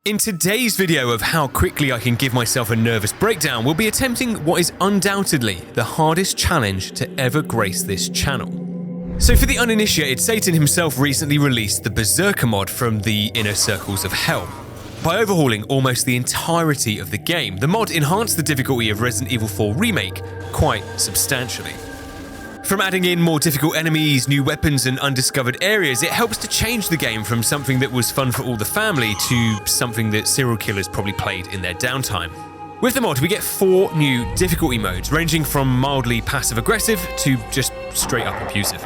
In today's video of how quickly I can give myself a nervous breakdown, we'll be attempting what is undoubtedly the hardest challenge to ever grace this channel. So for the uninitiated, Satan himself recently released the Berserker mod from the inner circles of hell. By overhauling almost the entirety of the game, the mod enhanced the difficulty of Resident Evil 4 Remake quite substantially. From adding in more difficult enemies, new weapons and undiscovered areas, it helps to change the game from something that was fun for all the family to something that serial killers probably played in their downtime. With the mod, we get 4 new difficulty modes, ranging from mildly passive-aggressive to just straight-up abusive.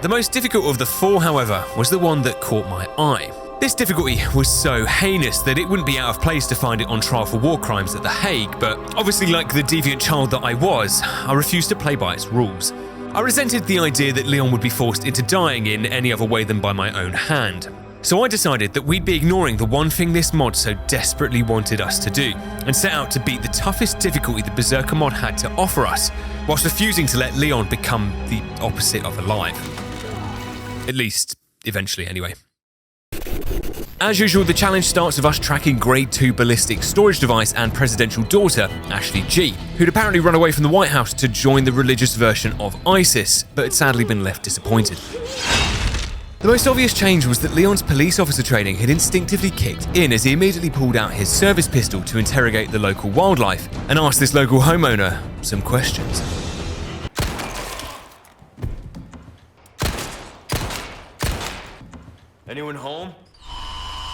The most difficult of the 4, however, was the one that caught my eye. This difficulty was so heinous that it wouldn't be out of place to find it on trial for war crimes at The Hague, but obviously, like the deviant child that I was, I refused to play by its rules. I resented the idea that Leon would be forced into dying in any other way than by my own hand. So I decided that we'd be ignoring the one thing this mod so desperately wanted us to do, and set out to beat the toughest difficulty the Berserker mod had to offer us, whilst refusing to let Leon become the opposite of alive. At least, eventually anyway. As usual, the challenge starts with us tracking Grade 2 ballistic storage device and presidential daughter, Ashley G, who'd apparently run away from the White House to join the religious version of ISIS, but had sadly been left disappointed. The most obvious change was that Leon's police officer training had instinctively kicked in as he immediately pulled out his service pistol to interrogate the local wildlife and asked this local homeowner some questions. Anyone home?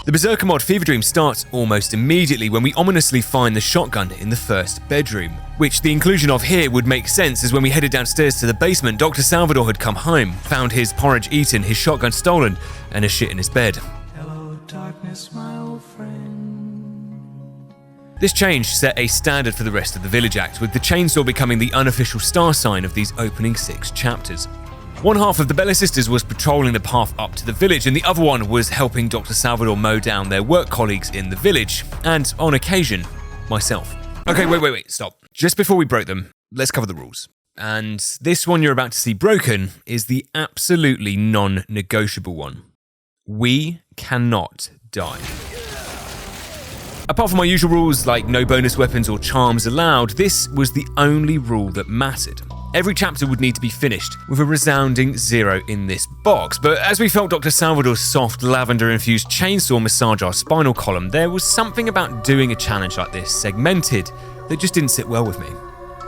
The Berserker mod Fever Dream starts almost immediately when we ominously find the shotgun in the first bedroom, which the inclusion of here would make sense as when we headed downstairs to the basement, Dr. Salvador had come home, found his porridge eaten, his shotgun stolen, and a shit in his bed. Hello, darkness, my old friend. This change set a standard for the rest of the Village Act, with the chainsaw becoming the unofficial star sign of these opening 6 chapters. One half of the Bella sisters was patrolling the path up to the village, and the other one was helping Dr. Salvador mow down their work colleagues in the village, and, on occasion, myself. Okay, wait, stop. Just before we broke them, let's cover the rules. And this one you're about to see broken is the absolutely non-negotiable one. We cannot die. Apart from my usual rules like no bonus weapons or charms allowed, this was the only rule that mattered. Every chapter would need to be finished with a resounding 0 in this box, but as we felt Dr. Salvador's soft lavender-infused chainsaw massage our spinal column, there was something about doing a challenge like this, segmented, that just didn't sit well with me.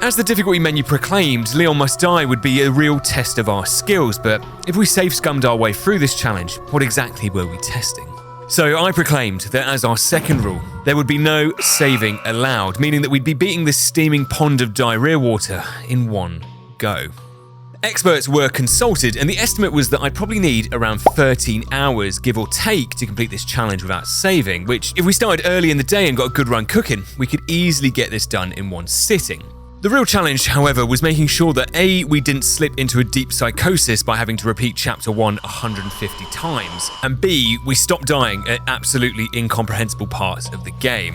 As the difficulty menu proclaimed, Leon Must Die would be a real test of our skills, but if we safe-scummed our way through this challenge, what exactly were we testing? So I proclaimed that as our second rule, there would be no saving allowed, meaning that we'd be beating this steaming pond of diarrhea water in one go. Experts were consulted, and the estimate was that I'd probably need around 13 hours, give or take, to complete this challenge without saving, which, if we started early in the day and got a good run cooking, we could easily get this done in one sitting. The real challenge, however, was making sure that A, we didn't slip into a deep psychosis by having to repeat Chapter 1 150 times, and B, we stopped dying at absolutely incomprehensible parts of the game.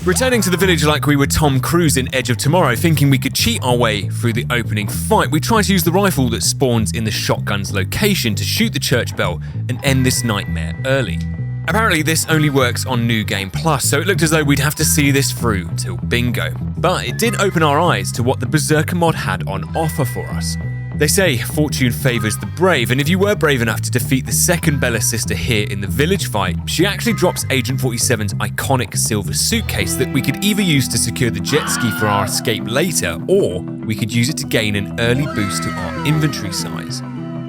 Returning to the village like we were Tom Cruise in Edge of Tomorrow, thinking we could cheat our way through the opening fight, we tried to use the rifle that spawns in the shotgun's location to shoot the church bell and end this nightmare early. Apparently this only works on New Game Plus, so it looked as though we'd have to see this through till bingo. But it did open our eyes to what the Berserker mod had on offer for us. They say fortune favours the brave, and if you were brave enough to defeat the second Bella sister here in the village fight, she actually drops Agent 47's iconic silver suitcase that we could either use to secure the jet ski for our escape later, or we could use it to gain an early boost to our inventory size.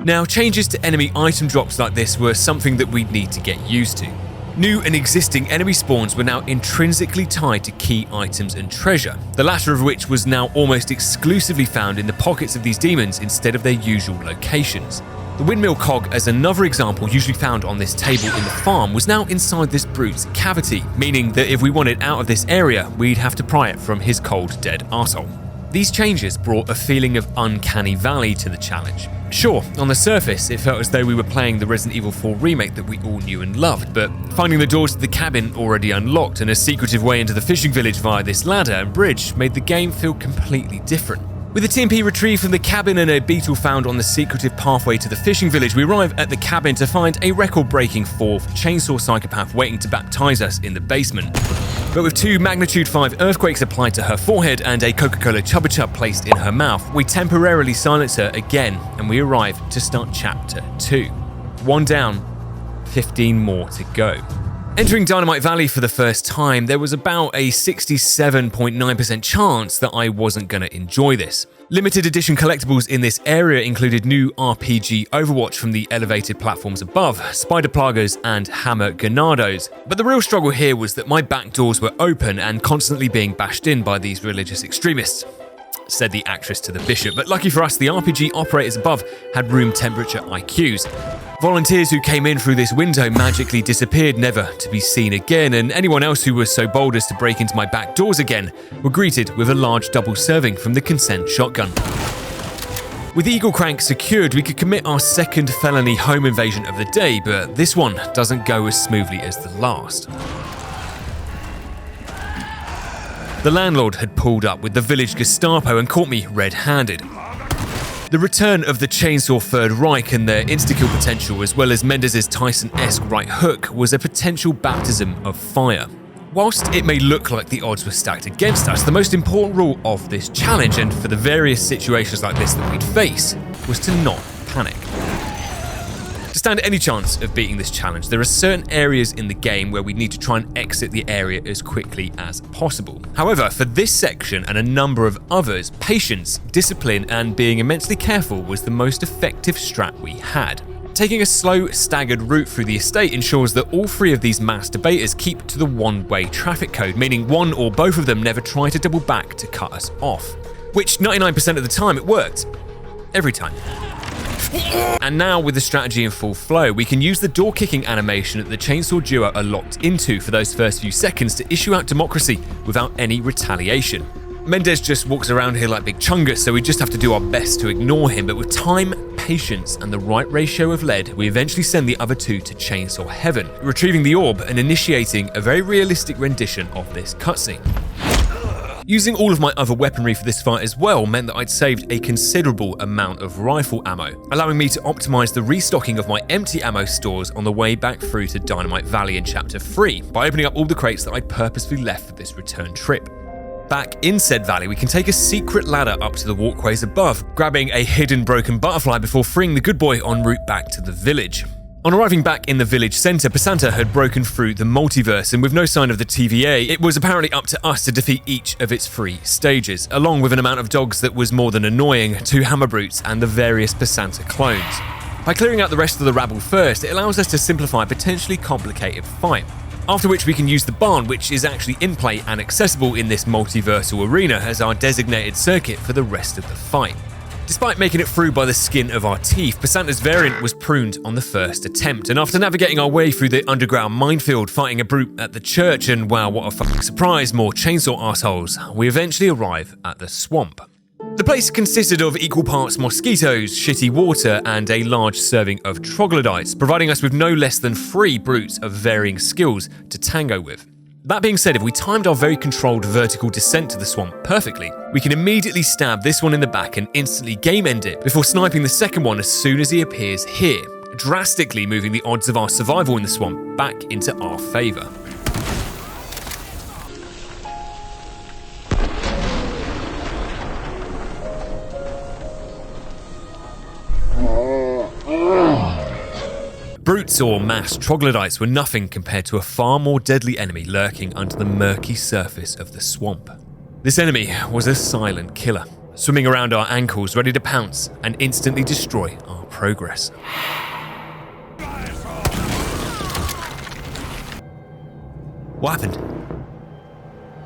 Now, changes to enemy item drops like this were something that we'd need to get used to. New and existing enemy spawns were now intrinsically tied to key items and treasure, the latter of which was now almost exclusively found in the pockets of these demons instead of their usual locations. The windmill cog, as another example usually found on this table in the farm, was now inside this brute's cavity, meaning that if we wanted out of this area, we'd have to pry it from his cold, dead arsehole. These changes brought a feeling of uncanny valley to the challenge. Sure, on the surface, it felt as though we were playing the Resident Evil 4 remake that we all knew and loved, but finding the doors to the cabin already unlocked and a secretive way into the fishing village via this ladder and bridge made the game feel completely different. With a TMP retrieved from the cabin and a beetle found on the secretive pathway to the fishing village, we arrive at the cabin to find a record-breaking fourth chainsaw psychopath waiting to baptize us in the basement. But with 2 magnitude 5 earthquakes applied to her forehead and a Coca-Cola Chubba Chub placed in her mouth, we temporarily silence her again and we arrive to start chapter 2. 1 down, 15 more to go. Entering Dynamite Valley for the first time, there was about a 67.9% chance that I wasn't going to enjoy this. Limited edition collectibles in this area included new RPG Overwatch from the elevated platforms above, Spider Plagas and Hammer Ganados. But the real struggle here was that my back doors were open and constantly being bashed in by these religious extremists, said the actress to the bishop. But lucky for us, the RPG operators above had room temperature IQs. Volunteers who came in through this window magically disappeared, never to be seen again, and anyone else who was so bold as to break into my back doors again were greeted with a large double serving from the Consent shotgun. With Eagle Crank secured, we could commit our second felony home invasion of the day, but this one doesn't go as smoothly as the last. The landlord had pulled up with the village Gestapo and caught me red-handed. The return of the Chainsaw Third Reich and their insta-kill potential, as well as Mendez's Tyson-esque right hook, was a potential baptism of fire. Whilst it may look like the odds were stacked against us, the most important rule of this challenge, and for the various situations like this that we'd face, was to not panic. To stand any chance of beating this challenge, there are certain areas in the game where we need to try and exit the area as quickly as possible. However, for this section and a number of others, patience, discipline, and being immensely careful was the most effective strat we had. Taking a slow, staggered route through the estate ensures that all 3 of these mass debaters keep to the one-way traffic code, meaning one or both of them never try to double back to cut us off. Which 99% of the time it worked. Every time. And now, with the strategy in full flow, we can use the door kicking animation that the chainsaw duo are locked into for those first few seconds to issue out democracy without any retaliation. Mendez just walks around here like Big Chungus, so we just have to do our best to ignore him, but with time, patience, and the right ratio of lead, we eventually send the other 2 to chainsaw heaven, retrieving the orb and initiating a very realistic rendition of this cutscene. Using all of my other weaponry for this fight as well meant that I'd saved a considerable amount of rifle ammo, allowing me to optimize the restocking of my empty ammo stores on the way back through to Dynamite Valley in Chapter 3 by opening up all the crates that I'd purposefully left for this return trip. Back in said valley, we can take a secret ladder up to the walkways above, grabbing a hidden broken butterfly before freeing the good boy en route back to the village. On arriving back in the village centre, Pasanta had broken through the multiverse, and with no sign of the TVA, it was apparently up to us to defeat each of its 3 stages, along with an amount of dogs that was more than annoying, 2 hammer brutes, and the various Pasanta clones. By clearing out the rest of the rabble first, it allows us to simplify a potentially complicated fight. After which we can use the barn, which is actually in play and accessible in this multiversal arena, as our designated circuit for the rest of the fight. Despite making it through by the skin of our teeth, Pasanta's variant was pruned on the first attempt, and after navigating our way through the underground minefield, fighting a brute at the church, and wow, what a fucking surprise, more chainsaw assholes, we eventually arrive at the swamp. The place consisted of equal parts mosquitoes, shitty water, and a large serving of troglodytes, providing us with no less than 3 brutes of varying skills to tango with. That being said, if we timed our very controlled vertical descent to the swamp perfectly, we can immediately stab this one in the back and instantly game end it before sniping the second one as soon as he appears here, drastically moving the odds of our survival in the swamp back into our favour. Brutes or mass troglodytes were nothing compared to a far more deadly enemy lurking under the murky surface of the swamp. This enemy was a silent killer, swimming around our ankles ready to pounce and instantly destroy our progress. What happened?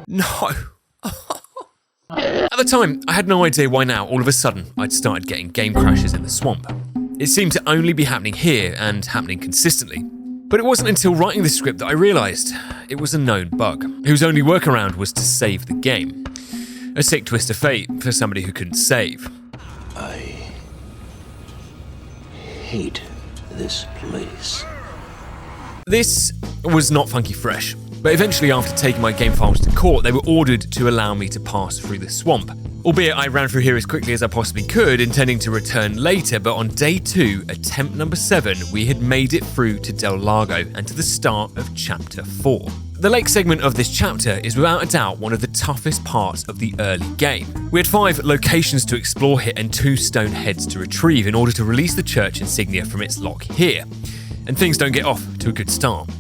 No! At the time, I had no idea why now all of a sudden I'd started getting game crashes in the swamp. It seemed to only be happening here and happening consistently. But it wasn't until writing the script that I realised it was a known bug, whose only workaround was to save the game. A sick twist of fate for somebody who couldn't save. I hate this place. This was not funky fresh. But eventually, after taking my game files to court, they were ordered to allow me to pass through the swamp. Albeit I ran through here as quickly as I possibly could, intending to return later, but on day 2, attempt number 7, we had made it through to Del Lago and to the start of chapter 4. The lake segment of this chapter is without a doubt one of the toughest parts of the early game. We had 5 locations to explore here and 2 stone heads to retrieve in order to release the church insignia from its lock here. And things don't get off to a good start.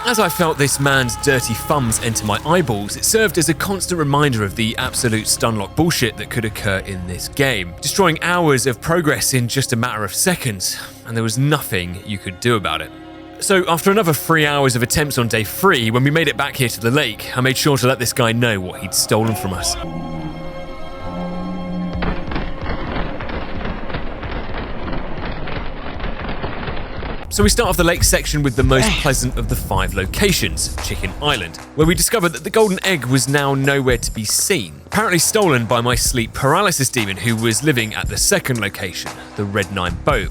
As I felt this man's dirty thumbs enter my eyeballs, it served as a constant reminder of the absolute stunlock bullshit that could occur in this game, destroying hours of progress in just a matter of seconds, and there was nothing you could do about it. So after another 3 hours of attempts on day 3, when we made it back here to the lake, I made sure to let this guy know what he'd stolen from us. So we start off the lake section with the most pleasant of the 5 locations, Chicken Island, where we discovered that the golden egg was now nowhere to be seen, apparently stolen by my sleep paralysis demon who was living at the second location, the Red 9 boat.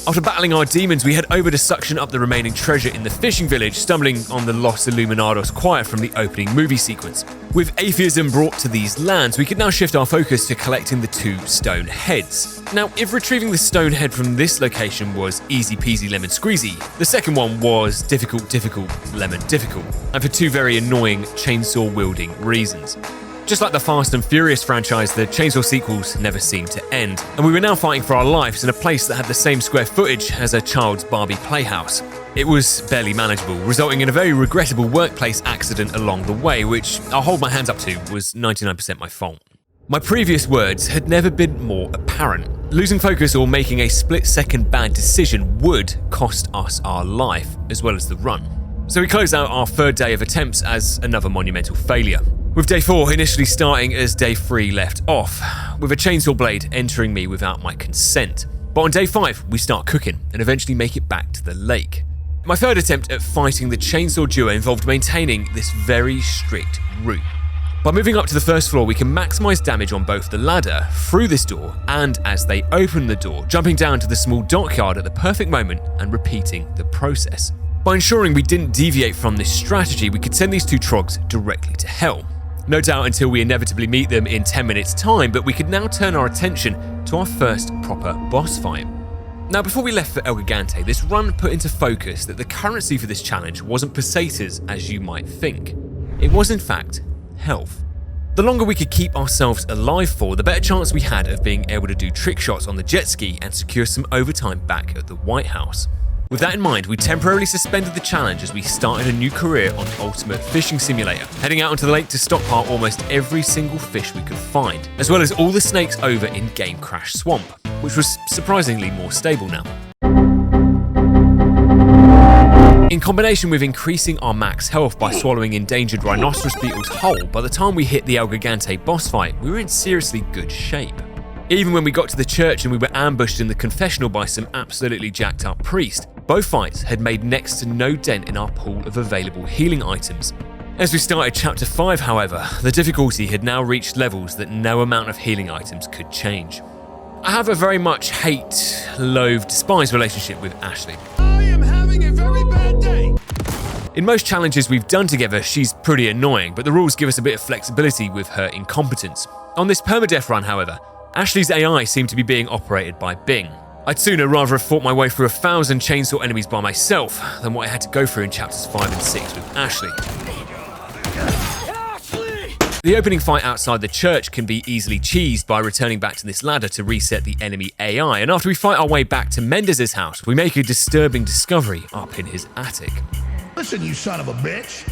After battling our demons, we head over to suction up the remaining treasure in the fishing village, stumbling on the Los Illuminados choir from the opening movie sequence. With atheism brought to these lands, we could now shift our focus to collecting the 2 stone heads. Now, if retrieving the stone head from this location was easy peasy lemon squeezy, the second one was difficult lemon difficult, and for 2 very annoying chainsaw wielding reasons. Just like the Fast and Furious franchise, the chainsaw sequels never seemed to end, and we were now fighting for our lives in a place that had the same square footage as a child's Barbie playhouse. It was barely manageable, resulting in a very regrettable workplace accident along the way, which I'll hold my hands up to was 99% my fault. My previous words had never been more apparent. Losing focus or making a split-second bad decision would cost us our life, as well as the run. So we close out our 3rd day of attempts as another monumental failure, with day 4 initially starting as day 3 left off, with a chainsaw blade entering me without my consent. But on day 5, we start cooking and eventually make it back to the lake. My 3rd attempt at fighting the chainsaw duo involved maintaining this very strict route. By moving up to the 1st floor, we can maximize damage on both the ladder, through this door, and as they open the door, jumping down to the small dockyard at the perfect moment and repeating the process. By ensuring we didn't deviate from this strategy, we could send these 2 trogs directly to hell. No doubt until we inevitably meet them in 10 minutes time, but we could now turn our attention to our first proper boss fight. Now before we left for El Gigante, this run put into focus that the currency for this challenge wasn't pesetas as you might think. It was in fact health. The longer we could keep ourselves alive for, the better chance we had of being able to do trick shots on the jet ski and secure some overtime back at the White House. With that in mind, we temporarily suspended the challenge as we started a new career on Ultimate Fishing Simulator, heading out onto the lake to stockpile almost every single fish we could find, as well as all the snakes over in Game Crash Swamp, which was surprisingly more stable now. In combination with increasing our max health by swallowing endangered rhinoceros beetles whole, by the time we hit the El Gigante boss fight, we were in seriously good shape. Even when we got to the church and we were ambushed in the confessional by some absolutely jacked up priest, both fights had made next to no dent in our pool of available healing items. As we started chapter 5, however, the difficulty had now reached levels that no amount of healing items could change. I have a very much hate, loathe, despise relationship with Ashley. I am having a very bad day. In most challenges we've done together, she's pretty annoying, but the rules give us a bit of flexibility with her incompetence. On this permadeath run, however, Ashley's AI seemed to be being operated by Bing. I'd sooner rather have fought my way through 1,000 chainsaw enemies by myself than what I had to go through in chapters 5 and 6 with Ashley. The opening fight outside the church can be easily cheesed by returning back to this ladder to reset the enemy AI, and after we fight our way back to Mendez's house, we make a disturbing discovery up in his attic. Listen, you son of a bitch.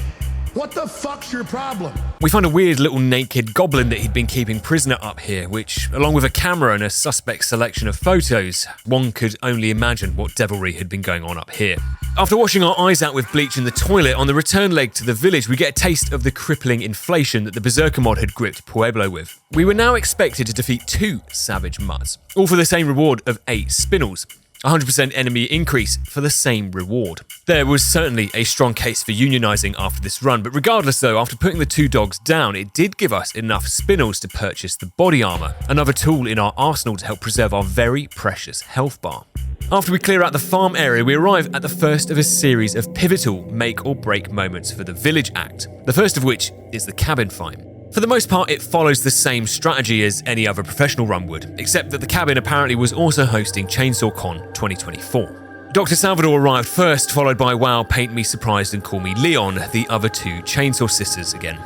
What the fuck's your problem? We find a weird little naked goblin that he'd been keeping prisoner up here, which, along with a camera and a suspect selection of photos, one could only imagine what devilry had been going on up here. After washing our eyes out with bleach in the toilet, on the return leg to the village, we get a taste of the crippling inflation that the Berserker mod had gripped Pueblo with. We were now expected to defeat 2 savage mutts, all for the same reward of 8 spinels. 100% enemy increase for the same reward. There was certainly a strong case for unionizing after this run, but regardless though, after putting the 2 dogs down, it did give us enough spinels to purchase the body armor, another tool in our arsenal to help preserve our very precious health bar. After we clear out the farm area, we arrive at the first of a series of pivotal make or break moments for the village act, the first of which is the cabin fight. For the most part, it follows the same strategy as any other professional run would, except that the cabin apparently was also hosting Chainsaw Con 2024. Dr. Salvador arrived first, followed by Wow, Paint Me Surprised and Call Me Leon, the other two Chainsaw sisters again.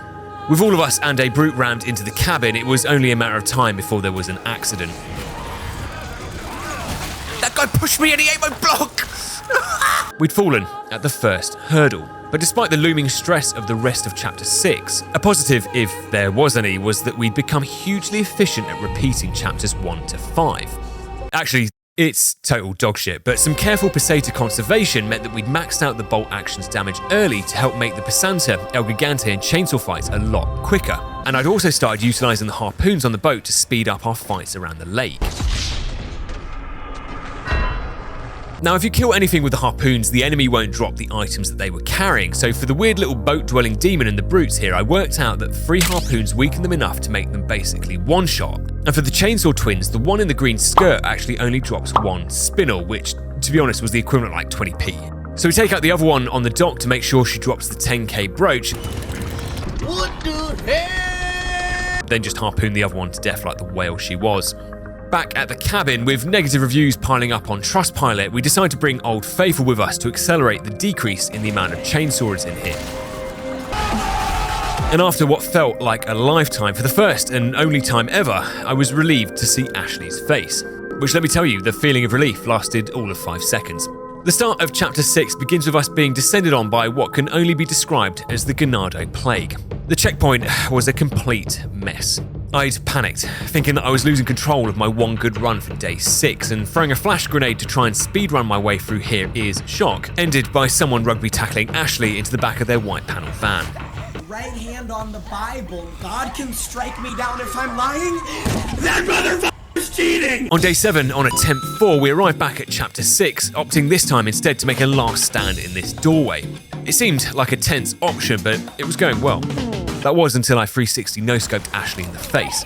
With all of us and a brute rammed into the cabin, it was only a matter of time before there was an accident. That guy pushed me and he ate my block! We'd fallen at the first hurdle, but despite the looming stress of the rest of Chapter 6, a positive, if there was any, was that we'd become hugely efficient at repeating Chapters 1 to 5. Actually, it's total dogshit, but some careful Peseta conservation meant that we'd maxed out the bolt action's damage early to help make the Pesanta, El Gigante and chainsaw fights a lot quicker. And I'd also started utilising the harpoons on the boat to speed up our fights around the lake. Now, if you kill anything with the harpoons, the enemy won't drop the items that they were carrying, so for the weird little boat-dwelling demon and the brutes here, I worked out that 3 harpoons weaken them enough to make them basically one-shot. And for the chainsaw twins, the one in the green skirt actually only drops 1 spinel, which, to be honest, was the equivalent of like 20p. So we take out the other one on the dock to make sure she drops the 10k brooch. What the hell? Then just harpoon the other one to death like the whale she was. Back at the cabin, with negative reviews piling up on Trustpilot, we decide to bring Old Faithful with us to accelerate the decrease in the amount of chainsawers in here. And after what felt like a lifetime, for the first and only time ever, I was relieved to see Ashley's face. Which, let me tell you, the feeling of relief lasted all of 5 seconds. The start of Chapter 6 begins with us being descended on by what can only be described as the Ganado Plague. The checkpoint was a complete mess. I'd panicked, thinking that I was losing control of my one good run for day 6, and throwing a flash grenade to try and speedrun my way through here is shock, ended by someone rugby tackling Ashley into the back of their white panel van. Right hand on the Bible, God can strike me down if I'm lying? That motherfucker's cheating! On day 7, on attempt 4, we arrived back at Chapter 6, opting this time instead to make a last stand in this doorway. It seemed like a tense option, but it was going well. That was until I 360 no-scoped Ashley in the face.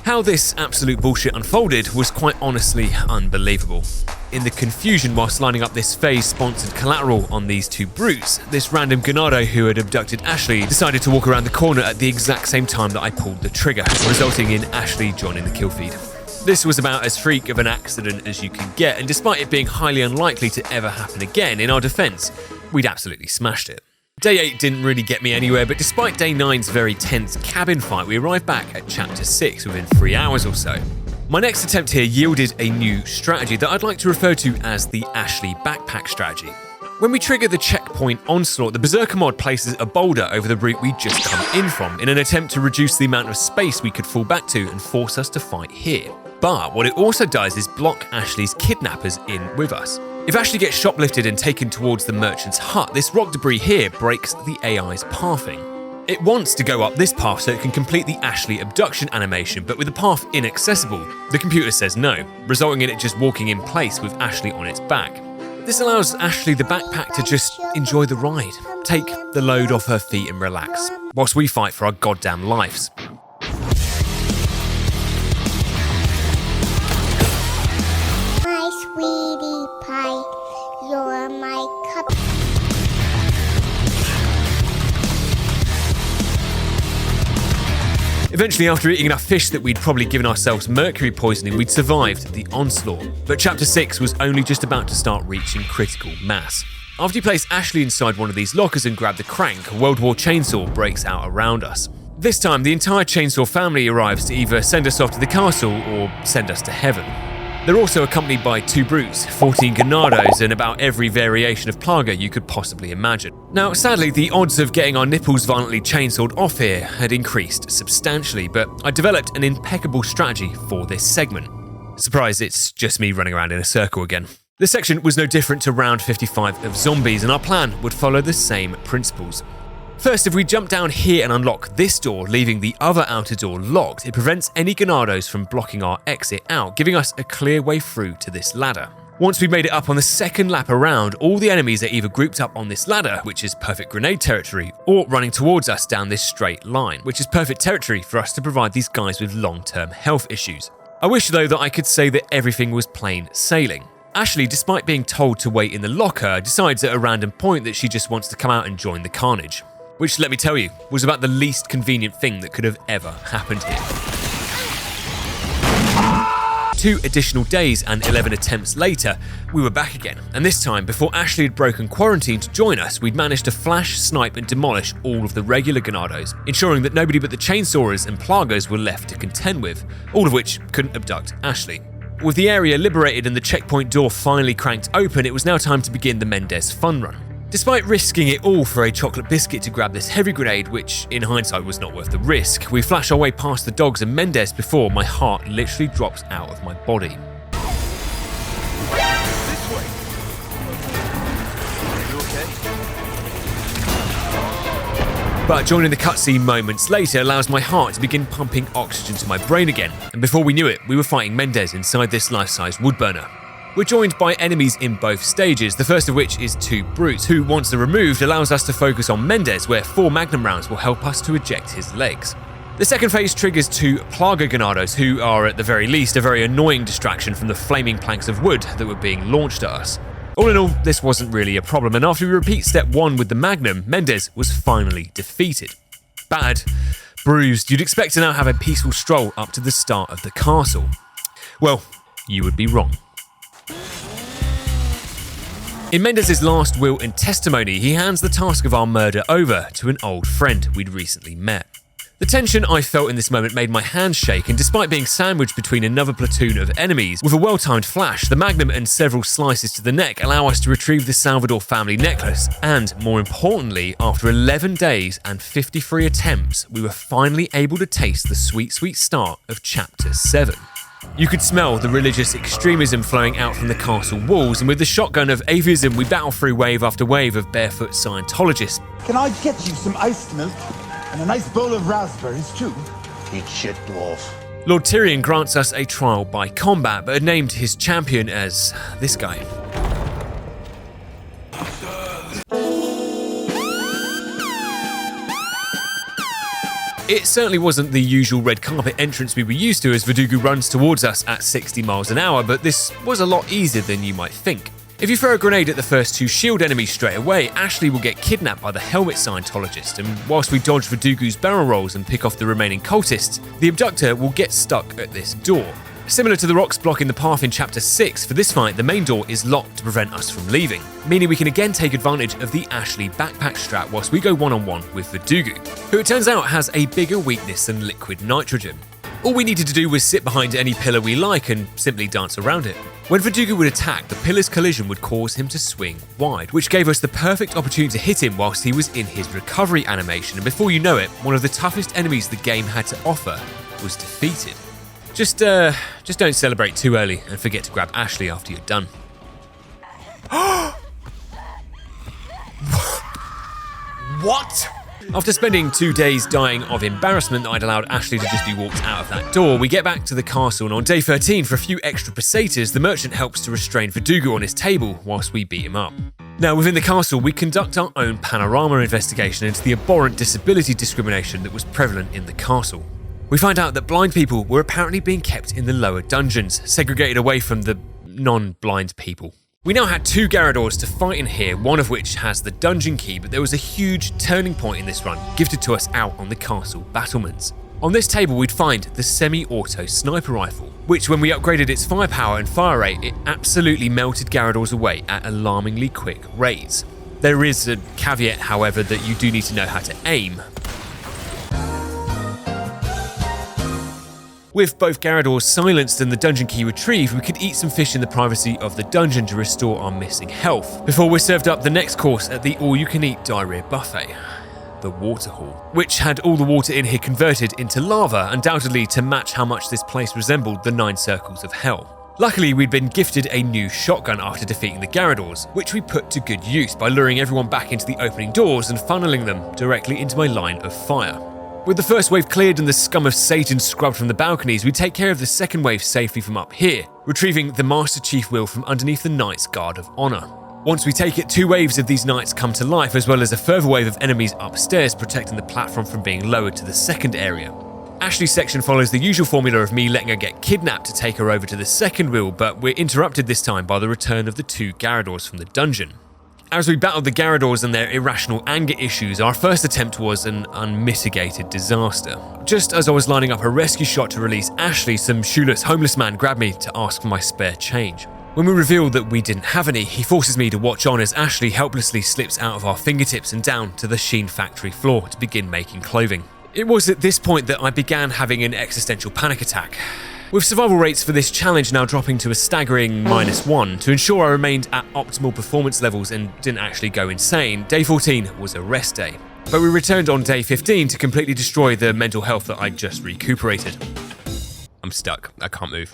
How this absolute bullshit unfolded was quite honestly unbelievable. In the confusion whilst lining up this phase-sponsored collateral on these two brutes, this random Ganado who had abducted Ashley decided to walk around the corner at the exact same time that I pulled the trigger, resulting in Ashley joining the kill feed. This was about as freak of an accident as you could get, and despite it being highly unlikely to ever happen again, in our defence, we'd absolutely smashed it. Day 8 didn't really get me anywhere, but despite Day 9's very tense cabin fight, we arrived back at Chapter 6 within 3 hours or so. My next attempt here yielded a new strategy that I'd like to refer to as the Ashley backpack strategy. When we trigger the checkpoint onslaught, the Berserker mod places a boulder over the route we'd just come in from in an attempt to reduce the amount of space we could fall back to and force us to fight here. But what it also does is block Ashley's kidnappers in with us. If Ashley gets shoplifted and taken towards the merchant's hut, this rock debris here breaks the AI's pathing. It wants to go up this path so it can complete the Ashley abduction animation, but with the path inaccessible, the computer says no, resulting in it just walking in place with Ashley on its back. This allows Ashley the backpack to just enjoy the ride, take the load off her feet and relax, whilst we fight for our goddamn lives. My sweetie pie, you're my cup. Eventually, after eating enough fish that we'd probably given ourselves mercury poisoning, we'd survived the onslaught. But Chapter 6 was only just about to start reaching critical mass. After you place Ashley inside one of these lockers and grab the crank, a World War chainsaw breaks out around us. This time, the entire chainsaw family arrives to either send us off to the castle or send us to heaven. They're also accompanied by 2 brutes, 14 ganados, and about every variation of plaga you could possibly imagine. Now, sadly, the odds of getting our nipples violently chainsawed off here had increased substantially, but I developed an impeccable strategy for this segment. Surprise, it's just me running around in a circle again. This section was no different to round 55 of zombies, and our plan would follow the same principles. First, if we jump down here and unlock this door, leaving the other outer door locked, it prevents any ganados from blocking our exit out, giving us a clear way through to this ladder. Once we've made it up on the second lap around, all the enemies are either grouped up on this ladder, which is perfect grenade territory, or running towards us down this straight line, which is perfect territory for us to provide these guys with long-term health issues. I wish though that I could say that everything was plain sailing. Ashley, despite being told to wait in the locker, decides at a random point that she just wants to come out and join the carnage. Which, let me tell you, was about the least convenient thing that could have ever happened here. 2 additional days and 11 attempts later, we were back again, and this time, before Ashley had broken quarantine to join us, we'd managed to flash, snipe and demolish all of the regular Ganados, ensuring that nobody but the chainsawers and plagers were left to contend with, all of which couldn't abduct Ashley. With the area liberated and the checkpoint door finally cranked open, it was now time to begin the Mendez fun run. Despite risking it all for a chocolate biscuit to grab this heavy grenade, which in hindsight was not worth the risk, we flash our way past the dogs and Mendez before my heart literally drops out of my body. This way. You okay? But joining the cutscene moments later allows my heart to begin pumping oxygen to my brain again, and before we knew it, we were fighting Mendez inside this life-size woodburner. We're joined by enemies in both stages, the first of which is 2 brutes, who once they're removed allows us to focus on Mendez, where 4 magnum rounds will help us to eject his legs. The second phase triggers 2 Plaga Ganados, who are at the very least a very annoying distraction from the flaming planks of wood that were being launched at us. All in all, this wasn't really a problem, and after we repeat step 1 with the magnum, Mendez was finally defeated. Bad, bruised, you'd expect to now have a peaceful stroll up to the start of the castle. Well, you would be wrong. In Mendez's last will and testimony, he hands the task of our murder over to an old friend we'd recently met. The tension I felt in this moment made my hands shake, and despite being sandwiched between another platoon of enemies, with a well-timed flash, the magnum and several slices to the neck allow us to retrieve the Salvador family necklace, and more importantly, after 11 days and 53 attempts, we were finally able to taste the sweet, sweet start of Chapter 7. You could smell the religious extremism flowing out from the castle walls, and with the shotgun of atheism, we battle through wave after wave of barefoot Scientologists. Can I get you some iced milk and a nice bowl of raspberries too? Eat shit, dwarf. Lord Tyrion grants us a trial by combat, but had named his champion as this guy. It certainly wasn't the usual red carpet entrance we were used to as Verdugo runs towards us at 60 miles an hour, but this was a lot easier than you might think. If you throw a grenade at the first 2 shield enemies straight away, Ashley will get kidnapped by the helmet Scientologist, and whilst we dodge Verdugo's barrel rolls and pick off the remaining cultists, the abductor will get stuck at this door. Similar to the rocks blocking the path in Chapter 6, for this fight the main door is locked to prevent us from leaving, meaning we can again take advantage of the Ashley backpack strap whilst we go one-on-one with Verdugo, who it turns out has a bigger weakness than liquid nitrogen. All we needed to do was sit behind any pillar we like and simply dance around it. When Verdugo would attack, the pillar's collision would cause him to swing wide, which gave us the perfect opportunity to hit him whilst he was in his recovery animation, and before you know it, one of the toughest enemies the game had to offer was defeated. Just don't celebrate too early and forget to grab Ashley after you're done. What? After spending 2 days dying of embarrassment that I'd allowed Ashley to just be walked out of that door, we get back to the castle, and on day 13, for a few extra pesetas, the merchant helps to restrain Verdugo on his table whilst we beat him up. Now, within the castle, we conduct our own panorama investigation into the abhorrent disability discrimination that was prevalent in the castle. We find out that blind people were apparently being kept in the lower dungeons, segregated away from the non-blind people. We now had 2 Gyarados to fight in here, one of which has the dungeon key, but there was a huge turning point in this run, gifted to us out on the castle battlements. On this table we'd find the semi-auto sniper rifle, which when we upgraded its firepower and fire rate, it absolutely melted Gyarados away at alarmingly quick rates. There is a caveat, however, that you do need to know how to aim. With both Gyarados silenced and the dungeon key retrieved, we could eat some fish in the privacy of the dungeon to restore our missing health, before we're served up the next course at the all-you-can-eat diarrhea buffet, the water hall, which had all the water in here converted into lava, undoubtedly to match how much this place resembled the 9 circles of hell. Luckily, we'd been gifted a new shotgun after defeating the Gyarados, which we put to good use by luring everyone back into the opening doors and funneling them directly into my line of fire. With the first wave cleared and the scum of Satan scrubbed from the balconies, we take care of the second wave safely from up here, retrieving the Master Chief Will from underneath the Knight's Guard of Honor. Once we take it, 2 waves of these knights come to life, as well as a further wave of enemies upstairs protecting the platform from being lowered to the second area. Ashley's section follows the usual formula of me letting her get kidnapped to take her over to the second wheel, but we're interrupted this time by the return of the 2 Gyarados from the dungeon. As we battled the Gyarados and their irrational anger issues, our first attempt was an unmitigated disaster. Just as I was lining up a rescue shot to release Ashley, some shoeless homeless man grabbed me to ask for my spare change. When we revealed that we didn't have any, he forces me to watch on as Ashley helplessly slips out of our fingertips and down to the Sheen factory floor to begin making clothing. It was at this point that I began having an existential panic attack. With survival rates for this challenge now dropping to a staggering -1, to ensure I remained at optimal performance levels and didn't actually go insane, day 14 was a rest day. But we returned on day 15 to completely destroy the mental health that I'd just recuperated. I'm stuck, I can't move.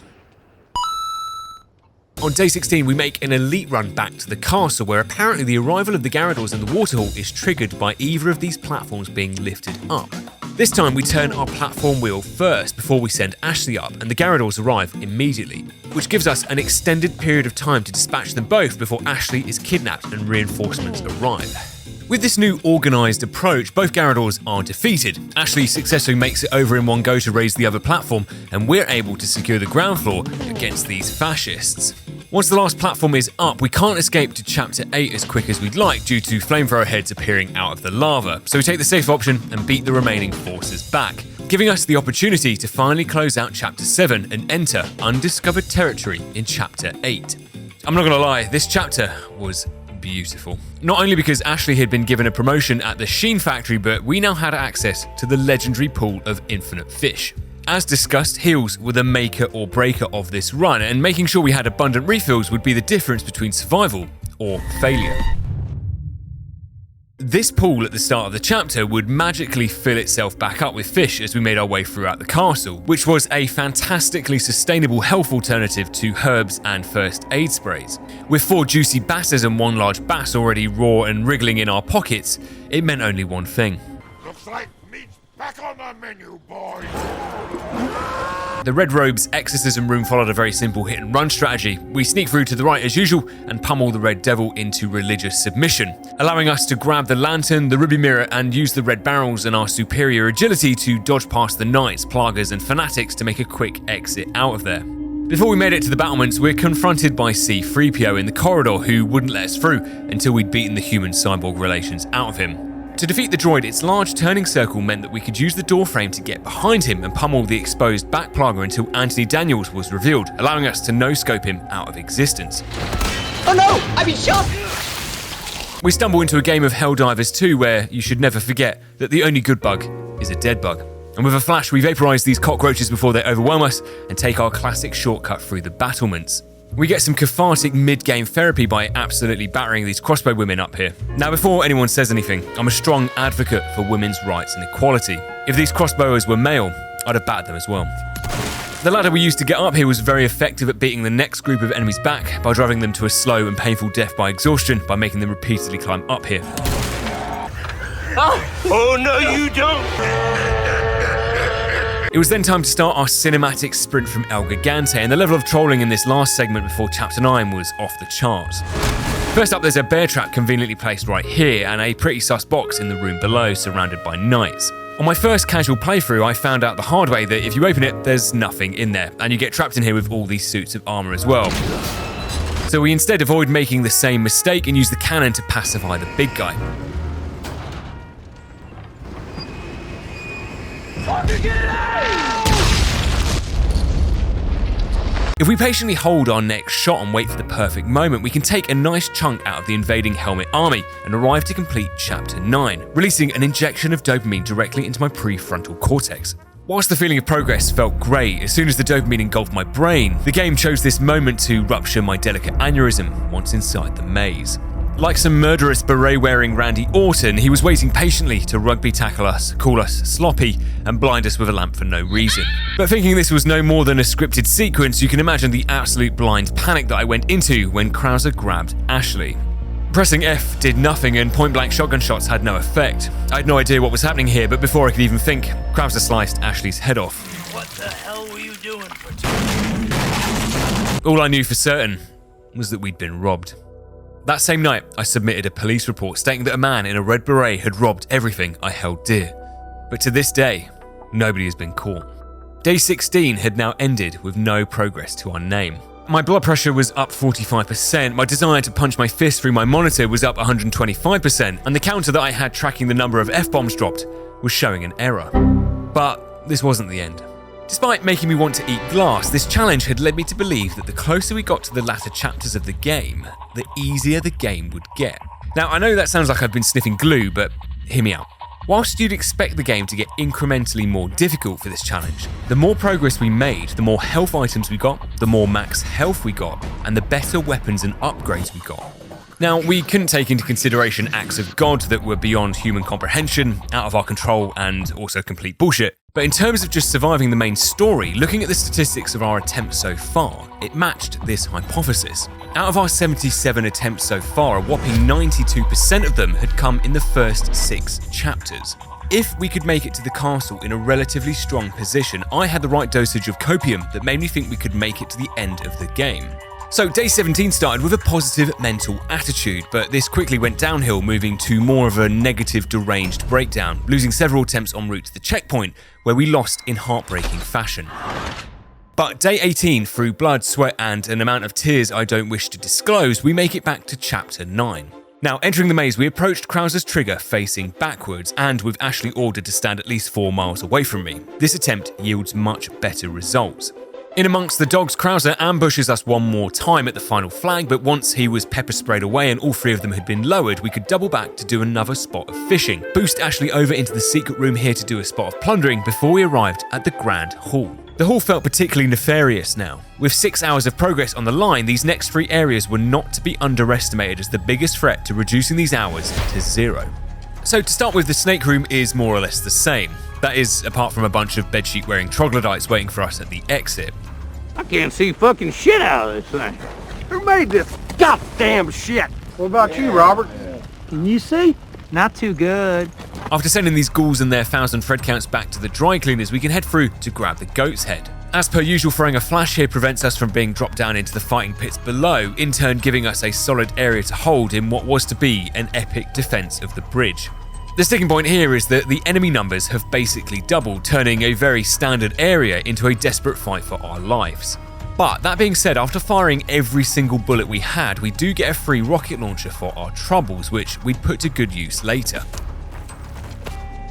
On day 16, we make an elite run back to the castle, where apparently the arrival of the Gyarados in the waterhole is triggered by either of these platforms being lifted up. This time we turn our platform wheel first before we send Ashley up, and the Gyarados arrive immediately, which gives us an extended period of time to dispatch them both before Ashley is kidnapped and reinforcements arrive. With this new organised approach, both Gyarados are defeated. Ashley successfully makes it over in one go to raise the other platform, and we're able to secure the ground floor against these fascists. Once the last platform is up, we can't escape to Chapter 8 as quick as we'd like due to flamethrower heads appearing out of the lava, so we take the safe option and beat the remaining forces back, giving us the opportunity to finally close out Chapter 7 and enter undiscovered territory in Chapter 8. I'm not gonna lie, this chapter was beautiful. Not only because Ashley had been given a promotion at the Sheen factory, but we now had access to the legendary pool of infinite fish. As discussed, heals were the maker or breaker of this run, and making sure we had abundant refills would be the difference between survival or failure. This pool at the start of the chapter would magically fill itself back up with fish as we made our way throughout the castle, which was a fantastically sustainable health alternative to herbs and first aid sprays. With 4 juicy basses and 1 large bass already raw and wriggling in our pockets, it meant only one thing. Looks like meat's back on the menu, boys. The Red Robe's exorcism room followed a very simple hit and run strategy. We sneak through to the right as usual and pummel the Red Devil into religious submission, allowing us to grab the lantern, the ruby mirror, and use the red barrels and our superior agility to dodge past the knights, plaguers, and fanatics to make a quick exit out of there. Before we made it to the battlements, we're confronted by C-3PO in the corridor, who wouldn't let us through until we'd beaten the human-cyborg relations out of him. To defeat the droid, its large turning circle meant that we could use the doorframe to get behind him and pummel the exposed back plager until Anthony Daniels was revealed, allowing us to no-scope him out of existence. Oh no! I've been shot! We stumble into a game of Helldivers 2 where you should never forget that the only good bug is a dead bug. And with a flash, we vaporise these cockroaches before they overwhelm us and take our classic shortcut through the battlements. We get some cathartic mid-game therapy by absolutely battering these crossbow women up here. Now, before anyone says anything, I'm a strong advocate for women's rights and equality. If these crossbowers were male, I'd have battered them as well. The ladder we used to get up here was very effective at beating the next group of enemies back by driving them to a slow and painful death by exhaustion by making them repeatedly climb up here. Oh no, you don't! It was then time to start our cinematic sprint from El Gigante, and the level of trolling in this last segment before Chapter 9 was off the charts. First up, there's a bear trap conveniently placed right here, and a pretty sus box in the room below, surrounded by knights. On my first casual playthrough, I found out the hard way that if you open it, there's nothing in there, and you get trapped in here with all these suits of armour as well. So we instead avoid making the same mistake and use the cannon to pacify the big guy. If we patiently hold our next shot and wait for the perfect moment, we can take a nice chunk out of the invading helmet army and arrive to complete Chapter 9, releasing an injection of dopamine directly into my prefrontal cortex. Whilst the feeling of progress felt great, as soon as the dopamine engulfed my brain, the game chose this moment to rupture my delicate aneurysm once inside the maze. Like some murderous beret-wearing Randy Orton, he was waiting patiently to rugby tackle us, call us sloppy, and blind us with a lamp for no reason. But thinking this was no more than a scripted sequence, you can imagine the absolute blind panic that I went into when Krauser grabbed Ashley. Pressing F did nothing, and point-blank shotgun shots had no effect. I had no idea what was happening here, but before I could even think, Krauser sliced Ashley's head off. What the hell were you doing for All I knew for certain was that we'd been robbed. That same night, I submitted a police report stating that a man in a red beret had robbed everything I held dear. But to this day, nobody has been caught. Day 16 had now ended with no progress to our name. My blood pressure was up 45%, my desire to punch my fist through my monitor was up 125%, and the counter that I had tracking the number of F-bombs dropped was showing an error. But this wasn't the end. Despite making me want to eat glass, this challenge had led me to believe that the closer we got to the latter chapters of the game, the easier the game would get. Now, I know that sounds like I've been sniffing glue, but hear me out. Whilst you'd expect the game to get incrementally more difficult for this challenge, the more progress we made, the more health items we got, the more max health we got, and the better weapons and upgrades we got. Now, we couldn't take into consideration acts of God that were beyond human comprehension, out of our control, and also complete bullshit. But in terms of just surviving the main story, looking at the statistics of our attempts so far, it matched this hypothesis. Out of our 77 attempts so far, a whopping 92% of them had come in the first 6 chapters. If we could make it to the castle in a relatively strong position, I had the right dosage of copium that made me think we could make it to the end of the game. So day 17 started with a positive mental attitude, but this quickly went downhill, moving to more of a negative deranged breakdown, losing several attempts en route to the checkpoint, where we lost in heartbreaking fashion. But day 18, through blood, sweat, and an amount of tears I don't wish to disclose, we make it back to chapter 9. Now, entering the maze, we approached Krauser's trigger facing backwards, and with Ashley ordered to stand at least 4 miles away from me. This attempt yields much better results. In amongst the dogs, Krauser ambushes us one more time at the final flag, but once he was pepper sprayed away and all 3 of them had been lowered, we could double back to do another spot of fishing, boost Ashley over into the secret room here to do a spot of plundering before we arrived at the Grand Hall. The hall felt particularly nefarious now. With 6 hours of progress on the line, these next 3 areas were not to be underestimated as the biggest threat to reducing these hours to 0. So to start with, the snake room is more or less the same. That is, apart from a bunch of bedsheet wearing troglodytes waiting for us at the exit. I can't see fucking shit out of this thing. Who made this goddamn shit? What about you, Robert? Can you see? Not too good. After sending these ghouls and their 1,000 thread counts back to the dry cleaners, we can head through to grab the goat's head. As per usual, throwing a flash here prevents us from being dropped down into the fighting pits below, in turn giving us a solid area to hold in what was to be an epic defense of the bridge. The sticking point here is that the enemy numbers have basically doubled, turning a very standard area into a desperate fight for our lives. But that being said, after firing every single bullet we had, we do get a free rocket launcher for our troubles, which we'd put to good use later.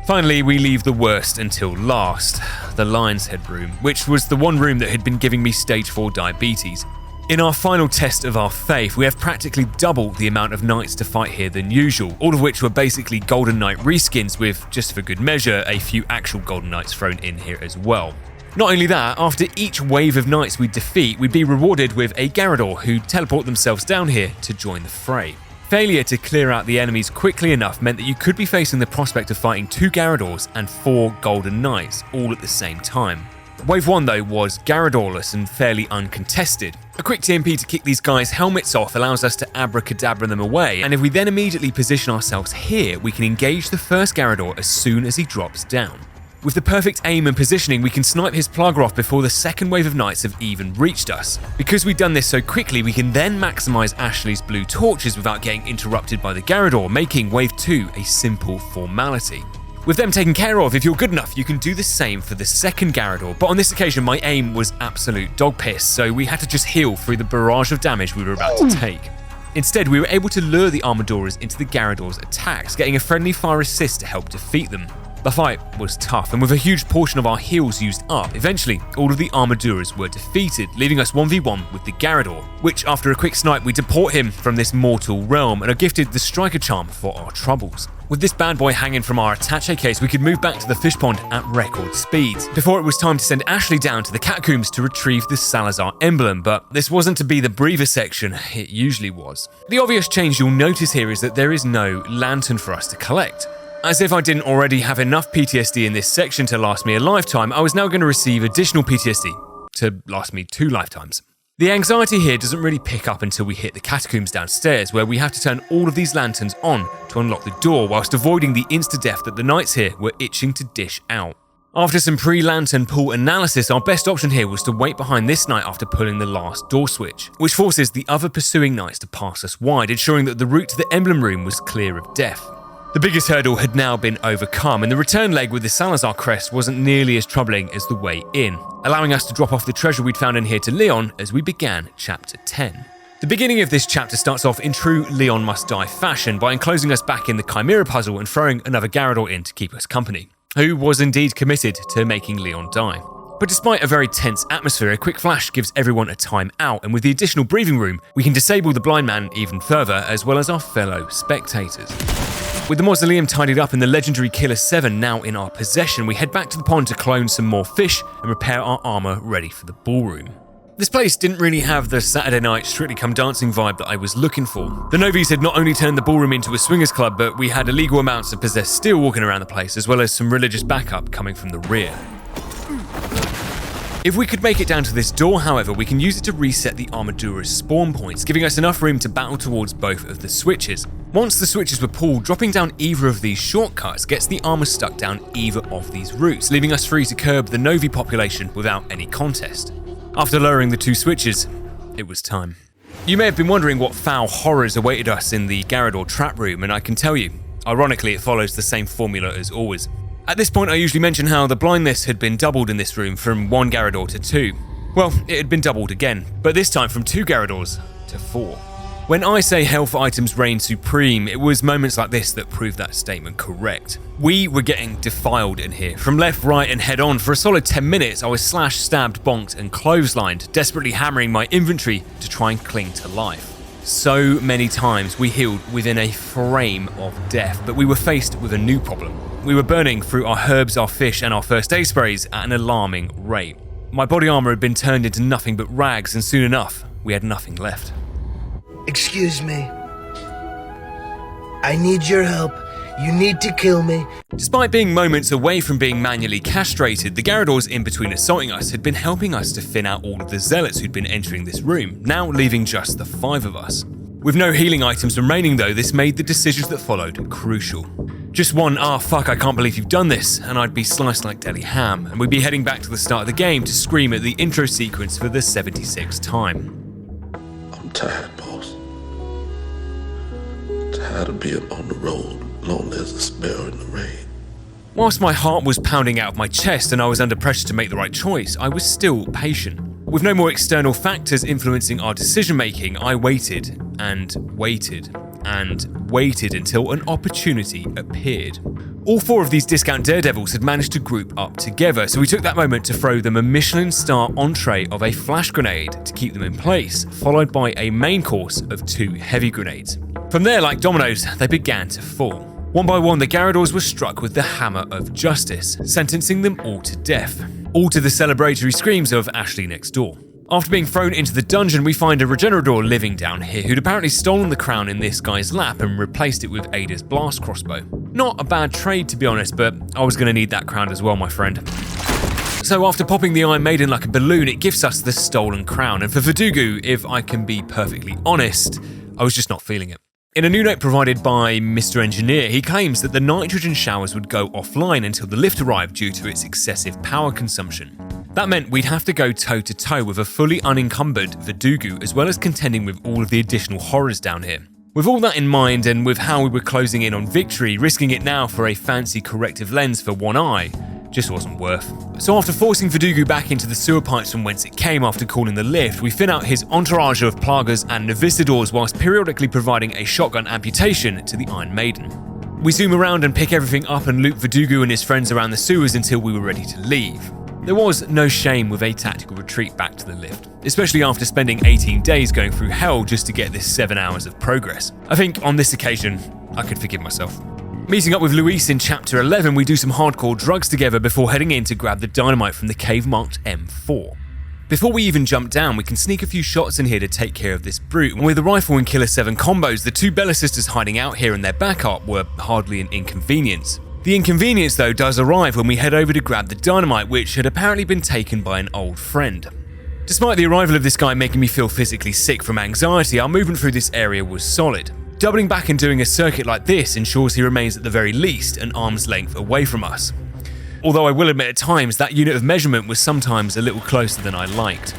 Finally, we leave the worst until last, the Lion's Head room, which was the one room that had been giving me stage 4 diabetes. In our final test of our faith, we have practically double the amount of knights to fight here than usual, all of which were basically Golden Knight reskins with, just for good measure, a few actual Golden Knights thrown in here as well. Not only that, after each wave of knights we defeat, we'd be rewarded with a Garrador who teleport themselves down here to join the fray. Failure to clear out the enemies quickly enough meant that you could be facing the prospect of fighting 2 Garradors and 4 Golden Knights, all at the same time. Wave 1 though was Garradorless and fairly uncontested. A quick TMP to kick these guys' helmets off allows us to abracadabra them away, and if we then immediately position ourselves here, we can engage the first Garrador as soon as he drops down. With the perfect aim and positioning, we can snipe his plugger off before the second wave of knights have even reached us. Because we've done this so quickly, we can then maximize Ashley's blue torches without getting interrupted by the Garrador, making wave 2 a simple formality. With them taken care of, if you're good enough, you can do the same for the second Garrador, but on this occasion my aim was absolute dog piss, so we had to just heal through the barrage of damage we were about to take. Instead, we were able to lure the Armadoras into the Garrador's attacks, getting a friendly fire assist to help defeat them. The fight was tough, and with a huge portion of our heals used up, eventually all of the Armaduras were defeated, leaving us 1v1 with the Garrador, which after a quick snipe we deport him from this mortal realm and are gifted the Striker Charm for our troubles. With this bad boy hanging from our attaché case, we could move back to the fish pond at record speeds, before it was time to send Ashley down to the catacombs to retrieve the Salazar emblem, but this wasn't to be the breather section, it usually was. The obvious change you'll notice here is that there is no lantern for us to collect. As if I didn't already have enough PTSD in this section to last me a lifetime, I was now going to receive additional PTSD to last me 2 lifetimes. The anxiety here doesn't really pick up until we hit the catacombs downstairs, where we have to turn all of these lanterns on to unlock the door, whilst avoiding the insta-death that the knights here were itching to dish out. After some pre-lantern pull analysis, our best option here was to wait behind this knight after pulling the last door switch, which forces the other pursuing knights to pass us wide, ensuring that the route to the emblem room was clear of death. The biggest hurdle had now been overcome, and the return leg with the Salazar crest wasn't nearly as troubling as the way in, allowing us to drop off the treasure we'd found in here to Leon as we began Chapter 10. The beginning of this chapter starts off in true Leon Must Die fashion by enclosing us back in the Chimera puzzle and throwing another Gyarados in to keep us company, who was indeed committed to making Leon die. But despite a very tense atmosphere, a quick flash gives everyone a time out, and with the additional breathing room, we can disable the blind man even further, as well as our fellow spectators. With the mausoleum tidied up and the legendary Killer 7 now in our possession, we head back to the pond to clone some more fish and repair our armor ready for the ballroom. This place didn't really have the Saturday night Strictly Come Dancing vibe that I was looking for. The Novies had not only turned the ballroom into a swingers club, but we had illegal amounts of possessed steel walking around the place, as well as some religious backup coming from the rear. If we could make it down to this door, however, we can use it to reset the Armadura's spawn points, giving us enough room to battle towards both of the switches. Once the switches were pulled, dropping down either of these shortcuts gets the armor stuck down either of these routes, leaving us free to curb the Novi population without any contest. After lowering the two switches, it was time. You may have been wondering what foul horrors awaited us in the Gyarados trap room, and I can tell you, ironically it follows the same formula as always. At this point I usually mention how the blindness had been doubled in this room from 1 Gyarados to 2. Well, it had been doubled again, but this time from 2 Gyarados to 4. When I say health items reign supreme, it was moments like this that proved that statement correct. We were getting defiled in here. From left, right and head on, for a solid 10 minutes I was slashed, stabbed, bonked and clotheslined, desperately hammering my inventory to try and cling to life. So many times we healed within a frame of death, but we were faced with a new problem. We were burning through our herbs, our fish and our first aid sprays at an alarming rate. My body armor had been turned into nothing but rags, and soon enough, we had nothing left. Excuse me. I need your help. You need to kill me. Despite being moments away from being manually castrated, the Gyarados in between assaulting us had been helping us to thin out all of the zealots who'd been entering this room, now leaving just the 5 of us. With no healing items remaining though, this made the decisions that followed crucial. Just one, fuck, I can't believe you've done this, and I'd be sliced like deli ham, and we'd be heading back to the start of the game to scream at the intro sequence for the 76th time. I'm tired, boss. Tired of being on the road, lonely as a sparrow in the rain. Whilst my heart was pounding out of my chest and I was under pressure to make the right choice, I was still patient. With no more external factors influencing our decision making, I waited and waited and waited until an opportunity appeared. All 4 of these discount daredevils had managed to group up together, so we took that moment to throw them a Michelin star entree of a flash grenade to keep them in place, followed by a main course of 2 heavy grenades. From there, like dominoes, they began to fall. One by one, the Gyarados were struck with the hammer of justice, sentencing them all to death, all to the celebratory screams of Ashley next door. After being thrown into the dungeon, we find a Regenerador living down here who'd apparently stolen the crown in this guy's lap and replaced it with Ada's blast crossbow. Not a bad trade to be honest, but I was going to need that crown as well, my friend. So after popping the Iron Maiden like a balloon, it gifts us the stolen crown, and for Verdugo, if I can be perfectly honest, I was just not feeling it. In a new note provided by Mr. Engineer, he claims that the nitrogen showers would go offline until the lift arrived due to its excessive power consumption. That meant we'd have to go toe-to-toe with a fully unencumbered Verdugo, as well as contending with all of the additional horrors down here. With all that in mind, and with how we were closing in on victory, risking it now for a fancy corrective lens for one eye just wasn't worth. So after forcing Verdugo back into the sewer pipes from whence it came after calling the lift, we thin out his entourage of Plagas and Novicidors whilst periodically providing a shotgun amputation to the Iron Maiden. We zoom around and pick everything up and loop Verdugo and his friends around the sewers until we were ready to leave. There was no shame with a tactical retreat back to the lift, especially after spending 18 days going through hell just to get this 7 hours of progress. I think on this occasion, I could forgive myself. Meeting up with Luis in Chapter 11, we do some hardcore drugs together before heading in to grab the dynamite from the cave marked M4. Before we even jump down, we can sneak a few shots in here to take care of this brute, and with the rifle and Killer 7 combos, the 2 Bella sisters hiding out here and their backup were hardly an inconvenience. The inconvenience though does arrive when we head over to grab the dynamite, which had apparently been taken by an old friend. Despite the arrival of this guy making me feel physically sick from anxiety, our movement through this area was solid. Doubling back and doing a circuit like this ensures he remains at the very least an arm's length away from us. Although I will admit at times that unit of measurement was sometimes a little closer than I liked.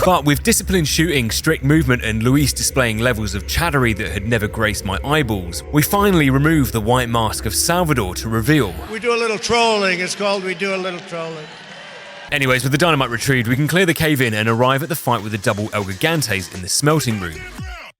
But with disciplined shooting, strict movement, and Luis displaying levels of chattery that had never graced my eyeballs, we finally removed the white mask of Salvador to reveal. We do a little trolling, it's called We Do a Little Trolling. Anyways, with the dynamite retrieved, we can clear the cave in and arrive at the fight with the double El Gigantes in the smelting room.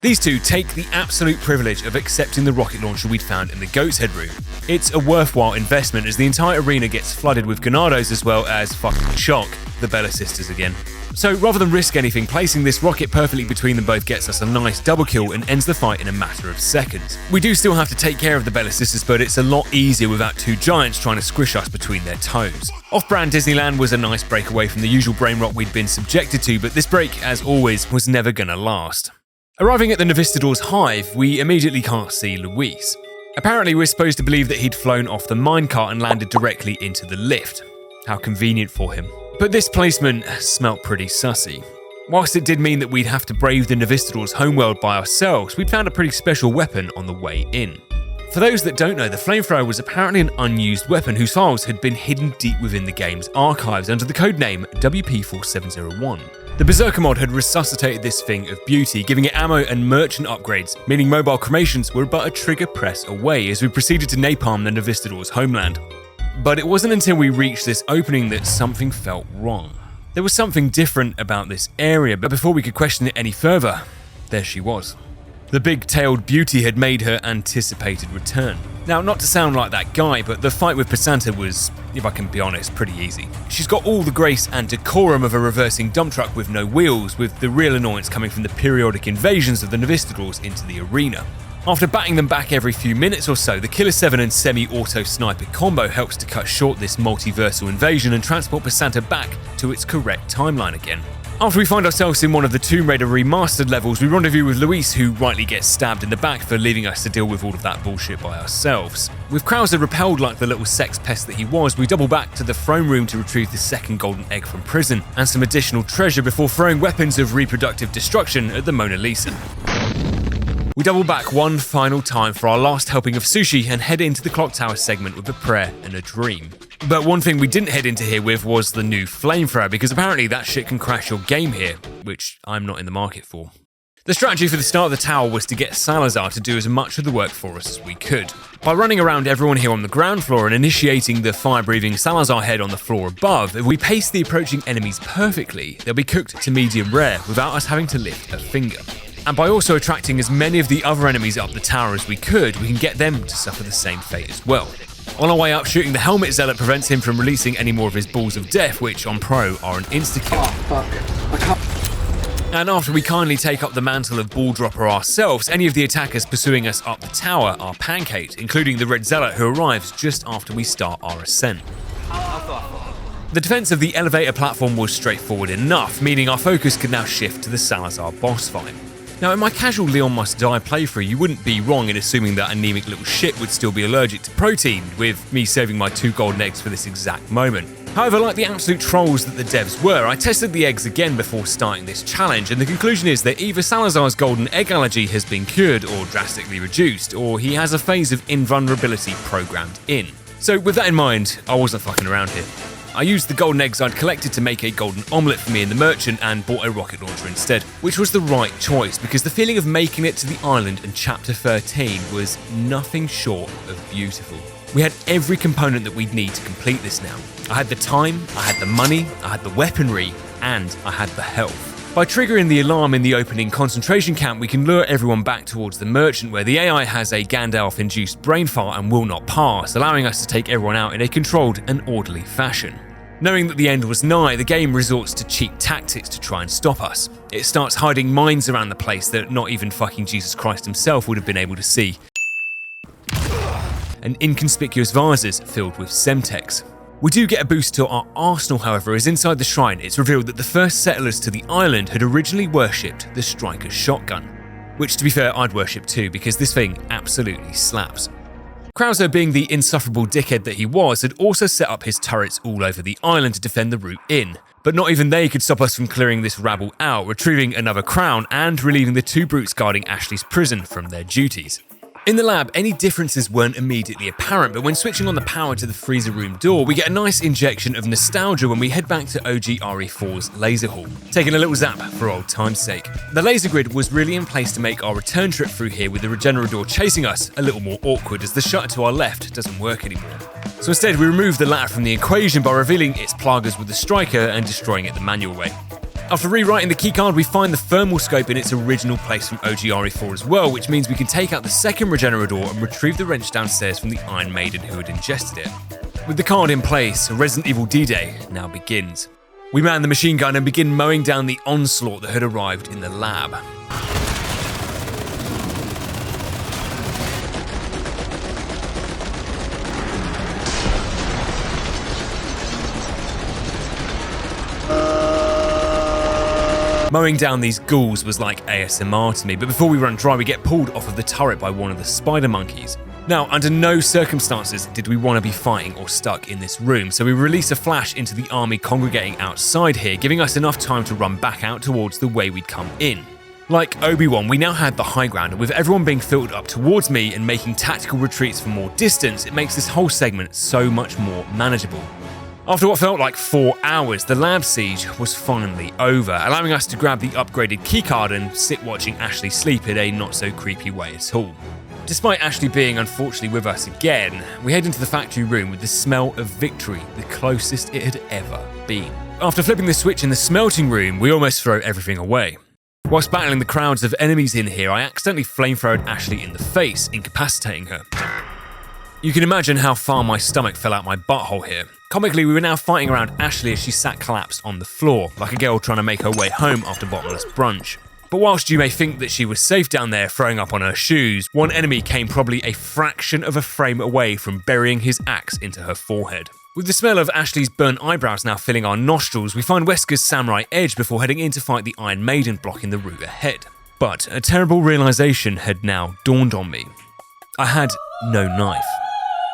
These two take the absolute privilege of accepting the rocket launcher we'd found in the Goat's Head room. It's a worthwhile investment as the entire arena gets flooded with Ganados as well as fucking Shock, the Bella sisters again. So rather than risk anything, placing this rocket perfectly between them both gets us a nice double kill and ends the fight in a matter of seconds. We do still have to take care of the Bella sisters, but it's a lot easier without two giants trying to squish us between their toes. Off-brand Disneyland was a nice break away from the usual brain rot we'd been subjected to, but this break, as always, was never gonna last. Arriving at the Novistador's hive, we immediately can't see Luis. Apparently we're supposed to believe that he'd flown off the minecart and landed directly into the lift. How convenient for him. But this placement smelt pretty sussy. Whilst it did mean that we'd have to brave the Novistador's homeworld by ourselves, we'd found a pretty special weapon on the way in. For those that don't know, the flamethrower was apparently an unused weapon whose files had been hidden deep within the game's archives under the codename WP4701. The Berserker mod had resuscitated this thing of beauty, giving it ammo and merchant upgrades, meaning mobile cremations were but a trigger press away as we proceeded to napalm the Novistador's homeland. But it wasn't until we reached this opening that something felt wrong. There was something different about this area, but before we could question it any further, there she was. The big-tailed beauty had made her anticipated return. Now, not to sound like that guy, but the fight with Passanta was, if I can be honest, pretty easy. She's got all the grace and decorum of a reversing dump truck with no wheels, with the real annoyance coming from the periodic invasions of the Novistadors into the arena. After batting them back every few minutes or so, the Killer 7 and semi-auto sniper combo helps to cut short this multiversal invasion and transport Passanta back to its correct timeline again. After we find ourselves in one of the Tomb Raider remastered levels, we rendezvous with Luis, who rightly gets stabbed in the back for leaving us to deal with all of that bullshit by ourselves. With Krauser repelled like the little sex pest that he was, we double back to the throne room to retrieve the second golden egg from prison and some additional treasure before throwing weapons of reproductive destruction at the Mona Lisa. We double back one final time for our last helping of sushi and head into the clock tower segment with a prayer and a dream. But one thing we didn't head into here with was the new flamethrower, because apparently that shit can crash your game here, which I'm not in the market for. The strategy for the start of the tower was to get Salazar to do as much of the work for us as we could. By running around everyone here on the ground floor and initiating the fire-breathing Salazar head on the floor above, if we pace the approaching enemies perfectly, they'll be cooked to medium rare without us having to lift a finger. And by also attracting as many of the other enemies up the tower as we could, we can get them to suffer the same fate as well. On our way up, shooting the Helmet Zealot prevents him from releasing any more of his balls of death, which on Pro are an insta-kill. Oh, fuck. I can't. And after we kindly take up the mantle of Ball Dropper ourselves, any of the attackers pursuing us up the tower are pancaked, including the Red Zealot who arrives just after we start our ascent. The defense of the elevator platform was straightforward enough, meaning our focus could now shift to the Salazar boss fight. Now, in my casual Leon Must Die playthrough, you wouldn't be wrong in assuming that anemic little shit would still be allergic to protein, with me saving my 2 golden eggs for this exact moment. However, like the absolute trolls that the devs were, I tested the eggs again before starting this challenge, and the conclusion is that either Salazar's golden egg allergy has been cured or drastically reduced, or he has a phase of invulnerability programmed in. So with that in mind, I wasn't fucking around here. I used the golden eggs I'd collected to make a golden omelette for me and the merchant and bought a rocket launcher instead, which was the right choice because the feeling of making it to the island in Chapter 13 was nothing short of beautiful. We had every component that we'd need to complete this now. I had the time, I had the money, I had the weaponry, and I had the health. By triggering the alarm in the opening concentration camp, we can lure everyone back towards the merchant where the AI has a Gandalf-induced brain fart and will not pass, allowing us to take everyone out in a controlled and orderly fashion. Knowing that the end was nigh, the game resorts to cheap tactics to try and stop us. It starts hiding mines around the place that not even fucking Jesus Christ himself would have been able to see. And inconspicuous vases filled with Semtex. We do get a boost to our arsenal, however, as inside the shrine it's revealed that the first settlers to the island had originally worshipped the Striker's shotgun. Which, to be fair, I'd worship too, because this thing absolutely slaps. Krauser, being the insufferable dickhead that he was, had also set up his turrets all over the island to defend the route in. But not even they could stop us from clearing this rabble out, retrieving another crown and relieving the 2 brutes guarding Ashley's prison from their duties. In the lab, any differences weren't immediately apparent, but when switching on the power to the freezer room door, we get a nice injection of nostalgia when we head back to OG RE4's laser hall, taking a little zap for old time's sake. The laser grid was really in place to make our return trip through here with the Regenerador chasing us a little more awkward, as the shutter to our left doesn't work anymore. So instead, we remove the latter from the equation by revealing its plagas with the striker and destroying it the manual way. After rewriting the keycard, we find the thermal scope in its original place from OG RE4 as well, which means we can take out the second Regenerador and retrieve the wrench downstairs from the Iron Maiden who had ingested it. With the card in place, Resident Evil D-Day now begins. We man the machine gun and begin mowing down the onslaught that had arrived in the lab. Mowing down these ghouls was like ASMR to me, but before we run dry, we get pulled off of the turret by one of the spider monkeys. Now, under no circumstances did we want to be fighting or stuck in this room, so we release a flash into the army congregating outside here, giving us enough time to run back out towards the way we'd come in. Like Obi-Wan, we now had the high ground, and with everyone being filtered up towards me and making tactical retreats for more distance, it makes this whole segment so much more manageable. After what felt like 4 hours, the lab siege was finally over, allowing us to grab the upgraded keycard and sit watching Ashley sleep in a not-so-creepy way at all. Despite Ashley being unfortunately with us again, we head into the factory room with the smell of victory, the closest it had ever been. After flipping the switch in the smelting room, we almost throw everything away. Whilst battling the crowds of enemies in here, I accidentally flamethrowed Ashley in the face, incapacitating her. You can imagine how far my stomach fell out my butthole here. Comically, we were now fighting around Ashley as she sat collapsed on the floor, like a girl trying to make her way home after bottomless brunch. But whilst you may think that she was safe down there throwing up on her shoes, one enemy came probably a fraction of a frame away from burying his axe into her forehead. With the smell of Ashley's burnt eyebrows now filling our nostrils, we find Wesker's samurai edge before heading in to fight the Iron Maiden blocking the route ahead. But a terrible realization had now dawned on me. I had no knife.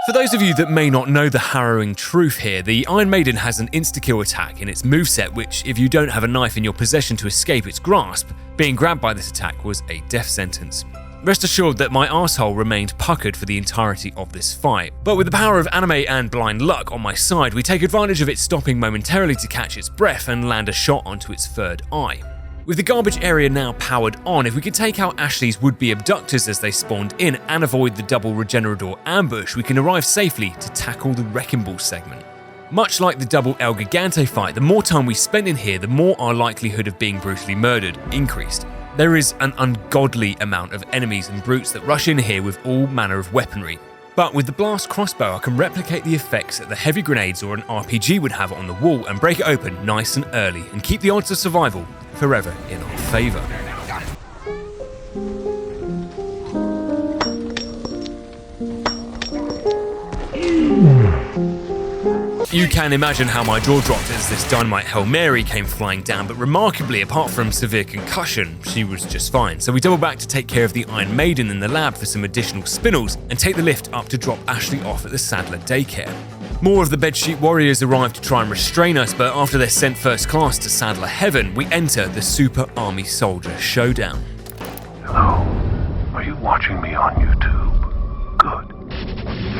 For those of you that may not know the harrowing truth here, the Iron Maiden has an insta-kill attack in its moveset which, if you don't have a knife in your possession to escape its grasp, being grabbed by this attack was a death sentence. Rest assured that my arsehole remained puckered for the entirety of this fight, but with the power of anime and blind luck on my side, we take advantage of it stopping momentarily to catch its breath and land a shot onto its third eye. With the garbage area now powered on, if we could take out Ashley's would-be abductors as they spawned in and avoid the double Regenerador ambush, we can arrive safely to tackle the Wrecking Ball segment. Much like the double El Gigante fight, the more time we spend in here, the more our likelihood of being brutally murdered increased. There is an ungodly amount of enemies and brutes that rush in here with all manner of weaponry. But with the blast crossbow, I can replicate the effects that the heavy grenades or an RPG would have on the wall and break it open nice and early and keep the odds of survival forever in our favour. You can imagine how my jaw dropped as this dynamite Hail Mary came flying down, but remarkably, apart from severe concussion, she was just fine. So we double back to take care of the Iron Maiden in the lab for some additional spinels and take the lift up to drop Ashley off at the Sadler daycare. More of the bedsheet warriors arrive to try and restrain us, but after they're sent first class to Sadler Heaven, we enter the Super Army Soldier Showdown. Hello, are you watching me on YouTube? Good.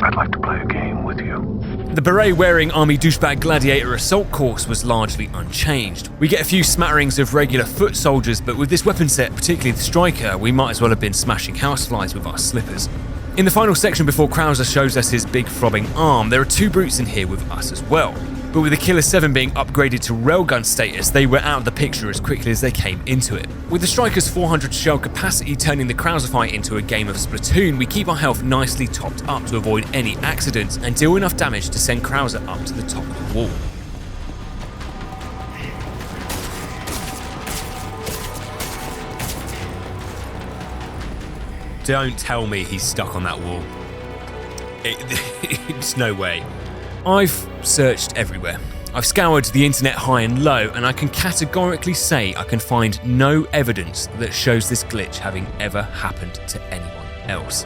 I'd like to play a game with you. The beret-wearing Army Douchebag Gladiator Assault course was largely unchanged. We get a few smatterings of regular foot soldiers, but with this weapon set, particularly the striker, we might as well have been smashing houseflies with our slippers. In the final section before Krauser shows us his big throbbing arm, there are two brutes in here with us as well. But with the Killer 7 being upgraded to railgun status, they were out of the picture as quickly as they came into it. With the Striker's 400 shell capacity turning the Krauser fight into a game of Splatoon, we keep our health nicely topped up to avoid any accidents and deal enough damage to send Krauser up to the top of the wall. Don't tell me he's stuck on that wall. It's no way. I've searched everywhere. I've scoured the internet high and low, and I can categorically say I can find no evidence that shows this glitch having ever happened to anyone else.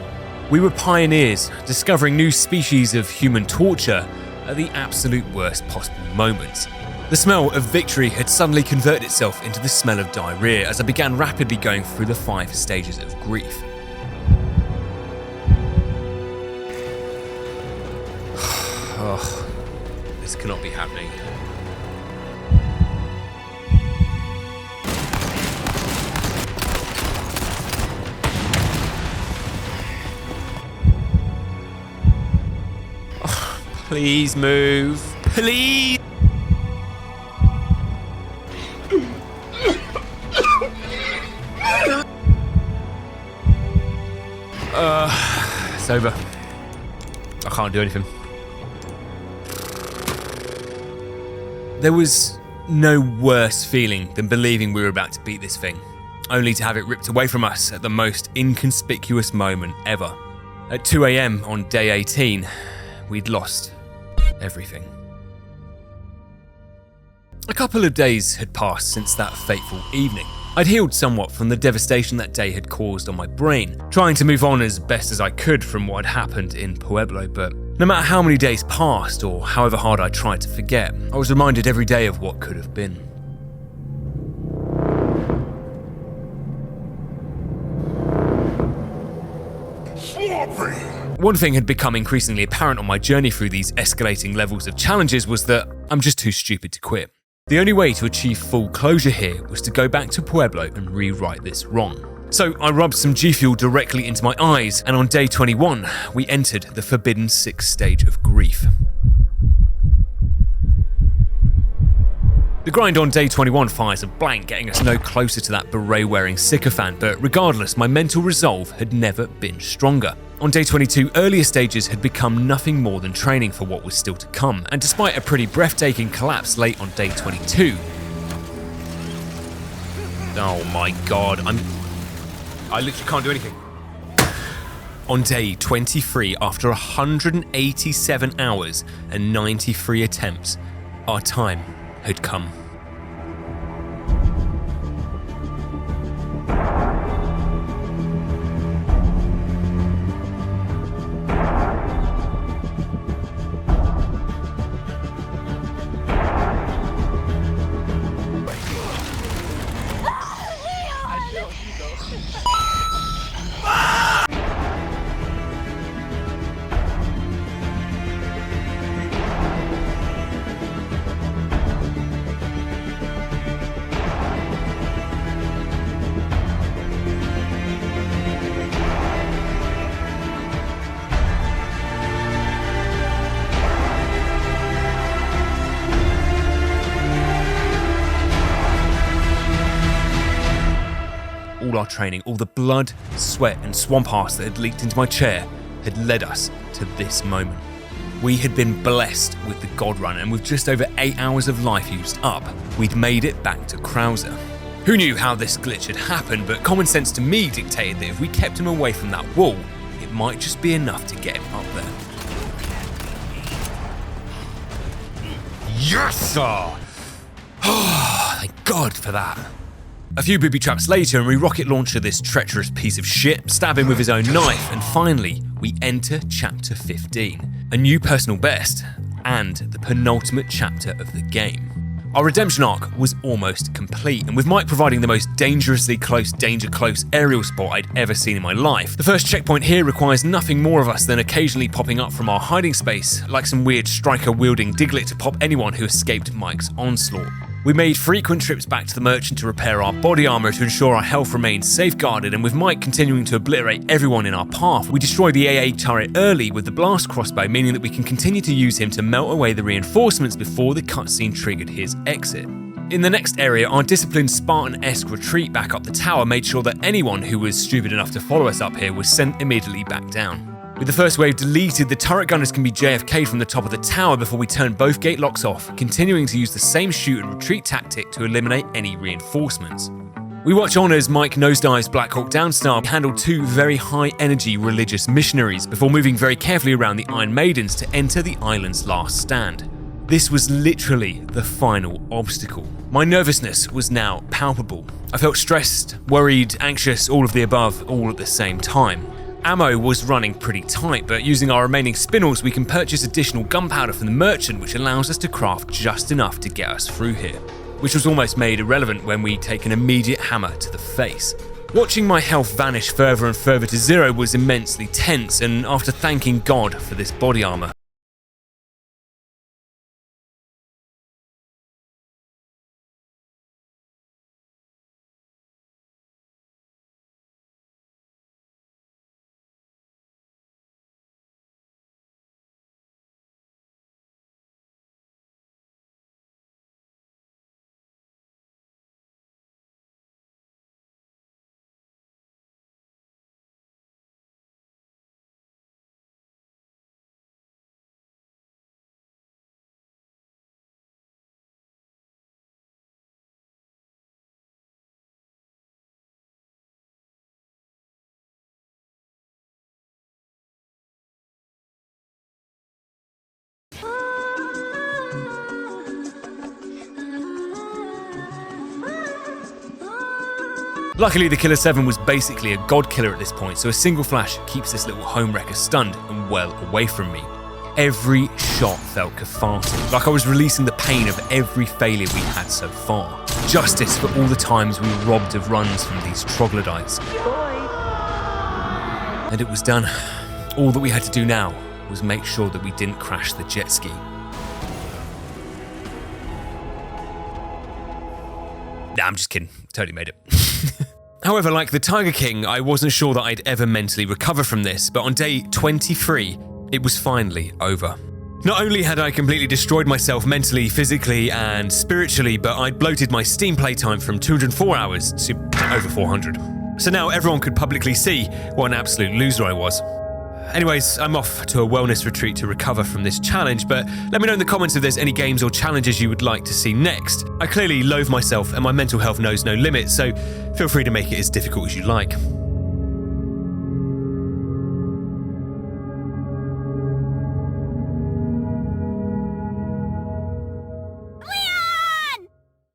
We were pioneers, discovering new species of human torture at the absolute worst possible moments. The smell of victory had suddenly converted itself into the smell of diarrhea as I began rapidly going through the 5 stages of grief. Oh, this cannot be happening. Oh, please move. Please. It's over. I can't do anything. There was no worse feeling than believing we were about to beat this thing, only to have it ripped away from us at the most inconspicuous moment ever. At 2 AM on day 18, we'd lost everything. A couple of days had passed since that fateful evening. I'd healed somewhat from the devastation that day had caused on my brain, trying to move on as best as I could from what had happened in Pueblo, but no matter how many days passed or however hard I tried to forget, I was reminded every day of what could have been. One thing had become increasingly apparent on my journey through these escalating levels of challenges was that I'm just too stupid to quit. The only way to achieve full closure here was to go back to Pueblo and rewrite this wrong. So I rubbed some G Fuel directly into my eyes, and on day 21, we entered the forbidden 6th stage of grief. The grind on day 21 fires a blank, getting us no closer to that beret-wearing sycophant, but regardless, my mental resolve had never been stronger. On day 22, earlier stages had become nothing more than training for what was still to come, and despite a pretty breathtaking collapse late on day 22... Oh my god, I literally can't do anything. On day 23, after 187 hours and 93 attempts, our time had come. All our training, all the blood, sweat and swamp arse that had leaked into my chair had led us to this moment. We had been blessed with the God Run, and with just over 8 hours of life used up, we'd made it back to Krauser. Who knew how this glitch had happened, but common sense to me dictated that if we kept him away from that wall, it might just be enough to get him up there. Yes, sir! Oh, thank God for that. A few booby traps later, and we rocket launcher this treacherous piece of shit, stab him with his own knife, and finally, we enter chapter 15, a new personal best, and the penultimate chapter of the game. Our redemption arc was almost complete, and with Mike providing the most dangerously close, danger close aerial spot I'd ever seen in my life, the first checkpoint here requires nothing more of us than occasionally popping up from our hiding space, like some weird striker-wielding Diglett to pop anyone who escaped Mike's onslaught. We made frequent trips back to the merchant to repair our body armor to ensure our health remained safeguarded, and with Mike continuing to obliterate everyone in our path, we destroyed the AA turret early with the blast crossbow, meaning that we can continue to use him to melt away the reinforcements before the cutscene triggered his exit. In the next area, our disciplined Spartan-esque retreat back up the tower made sure that anyone who was stupid enough to follow us up here was sent immediately back down. With the first wave deleted, the turret gunners can be JFK'd from the top of the tower before we turn both gate locks off, continuing to use the same shoot and retreat tactic to eliminate any reinforcements. We watch on as Mike nosedives Black Hawk Downstar handle 2 very high-energy religious missionaries before moving very carefully around the Iron Maidens to enter the island's last stand. This was literally the final obstacle. My nervousness was now palpable. I felt stressed, worried, anxious, all of the above, all at the same time. Ammo was running pretty tight, but using our remaining spinels we can purchase additional gunpowder from the merchant, which allows us to craft just enough to get us through here, which was almost made irrelevant when we take an immediate hammer to the face. Watching my health vanish further and further to zero was immensely tense, and after thanking God for this body armor, Luckily, the Killer 7 was basically a god killer at this point, so a single flash keeps this little home wrecker stunned and well away from me. Every shot felt cathartic, like I was releasing the pain of every failure we had so far. Justice for all the times we were robbed of runs from these troglodytes. And it was done. All that we had to do now was make sure that we didn't crash the jet ski. Nah, I'm just kidding. Totally made it. However, like the Tiger King, I wasn't sure that I'd ever mentally recover from this, but on day 23, it was finally over. Not only had I completely destroyed myself mentally, physically, and spiritually, but I'd bloated my Steam playtime from 204 hours to over 400. So now everyone could publicly see what an absolute loser I was. Anyways, I'm off to a wellness retreat to recover from this challenge, but let me know in the comments if there's any games or challenges you would like to see next. I clearly loathe myself and my mental health knows no limits, so feel free to make it as difficult as you like.